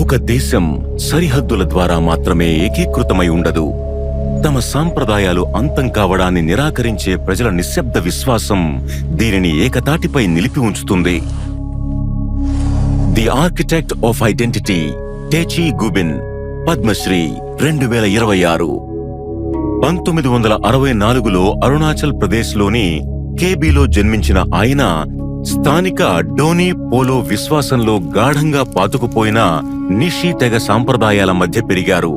ఒక దేశం సరిహద్దుల ద్వారా మాత్రమే ఏకీకృతమై ఉండదు. తమ సాంప్రదాయాలు అంతం కావడాన్ని నిరాకరించే ప్రజల నిశ్శబ్ద విశ్వాసం దీనిని ఏకతాటిపై నిలిపి ఉంచుతుంది. The architect of identity Techi Gubin, Padma Shri 2026. 1964లో అరుణాచల్ ప్రదేశ్లోని కేబీలో జన్మించిన ఆయన స్థానిక డోనీ పోలో విశ్వాసంలో గాఢంగా పాతుకుపోయిన నిషి తెగ సాంప్రదాయాల మధ్య పెరిగారు.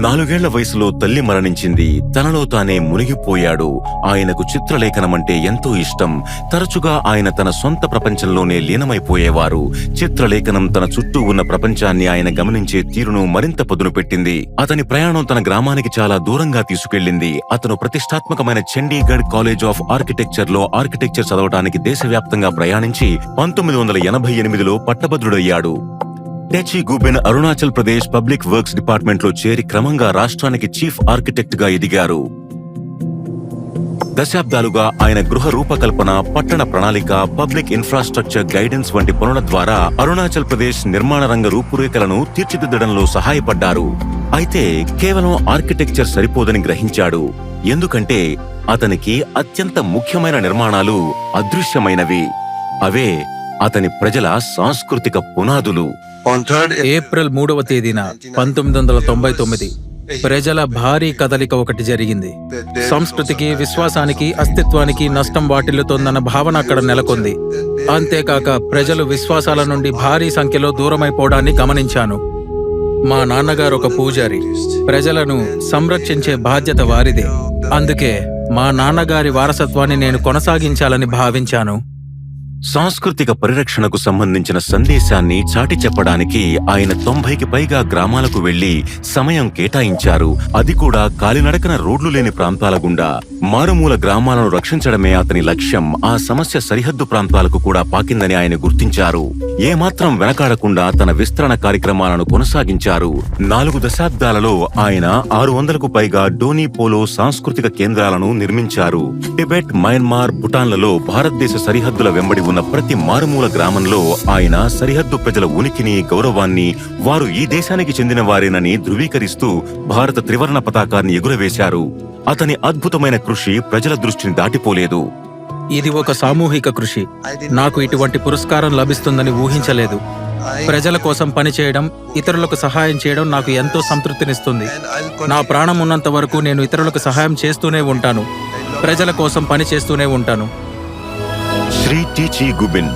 4 ఏళ్ల వయసులో తల్లి మరణించింది. తనలో తానే మునిగిపోయాడు. ఆయనకు చిత్రలేఖనమంటే ఎంతో ఇష్టం. తరచుగా ఆయన తన సొంత ప్రపంచంలోనే లీనమైపోయేవారు. చిత్రలేఖనం తన చుట్టూ ఉన్న ప్రపంచాన్ని ఆయన గమనించే తీరును మరింత పదును పెట్టింది. అతని ప్రయాణం తన గ్రామానికి చాలా దూరంగా తీసుకెళ్లింది. అతను ప్రతిష్టాత్మకమైన చండీగఢ్ కాలేజ్ ఆఫ్ ఆర్కిటెక్చర్ లో ఆర్కిటెక్చర్ చదవటానికి దేశవ్యాప్తంగా ప్రయాణించి 1988లో పట్టభద్రుడయ్యాడు. Techi Gubin Arunachal Pradesh public works department లో చేరి క్రమంగా రాష్ట్రానికి చీఫ్ ఆర్కిటెక్ట్ గా ఎదిగారు. దశాబ్దాలుగా ఆయన గృహ రూపకల్పన, పట్టణ ప్రణాళిక, పబ్లిక్ ఇన్ఫ్రాస్ట్రక్చర్ గైడెన్స్ వంటి పనుల ద్వారా అరుణాచల్ ప్రదేశ్ నిర్మాణ రంగ రూపురేఖలను తీర్చిదిద్దడంలో సహాయపడ్డారు. అయితే కేవలం ఆర్కిటెక్చర్ సరిపోదని గ్రహించాడు. ఎందుకంటే అతనికి అత్యంత ముఖ్యమైన నిర్మాణాలు అదృశ్యమైనవి. అవే అతని ప్రజల సాంస్కృతిక పునాదులు. ఏప్రిల్ 3వ తేదీన 1999 ప్రజల భారీ కదలిక ఒకటి జరిగింది. సంస్కృతికి, విశ్వాసానికి, అస్తిత్వానికి నష్టం వాటిల్లుతోందన్న భావన అక్కడ నెలకొంది. అంతేకాక ప్రజలు విశ్వాసాల నుండి భారీ సంఖ్యలో దూరమైపోవడాన్ని గమనించాను. మా నాన్నగారు ఒక పూజారి. ప్రజలను సంరక్షించే బాధ్యత వారిదే. అందుకే మా నాన్నగారి వారసత్వాన్ని నేను కొనసాగించాలని భావించాను. సాంస్కృతిక పరిరక్షణకు సంబంధించిన సందేశాన్ని చాటి చెప్పడానికి ఆయన 90కి పైగా గ్రామాలకు వెళ్లి సమయం కేటాయించారు. అది కూడా కాలినడకన రోడ్లు లేని ప్రాంతాల గుండా. మారుమూల గ్రామాలను రక్షించడమే అతని లక్ష్యం. ఆ సమస్య సరిహద్దు ప్రాంతాలకు కూడా పాకిందని ఆయన గుర్తించారు. ఏమాత్రం వెనకాడకుండా తన విస్తరణ కార్యక్రమాలను కొనసాగించారు. 4 దశాబ్దాలలో ఆయన 600కు పైగా డోనీ పోలో సాంస్కృతిక కేంద్రాలను నిర్మించారు. టిబెట్, మయన్మార్, భూటాన్లలో భారతదేశ సరిహద్దుల వెంబడి ఉన్న ప్రతి మారుమూల గ్రామంలో ఆయన సరిహద్దు ప్రజల ఉనికిని, గౌరవాన్ని, వారు ఈ దేశానికి చెందిన వారేనని ధృవీకరిస్తూ భారత త్రివర్ణ పతాకాన్ని ఎగురవేశారు. అతని అద్భుతమైన కృషి ప్రజల దృష్టిని దాటిపోలేదు. ఇది ఒక సామూహిక కృషి. నాకు ఇటువంటి పురస్కారం లభిస్తుందని ఊహించలేదు. ప్రజల కోసం పనిచేయడం, ఇతరులకు సహాయం చేయడం నాకు ఎంతో సంతృప్తినిస్తుంది. నా ప్రాణం ఉన్నంత వరకు నేను ఇతరులకు సహాయం చేస్తూనే ఉంటాను. ప్రజల కోసం పని చేస్తూనే ఉంటాను. శ్రీ టేచి గుబిన్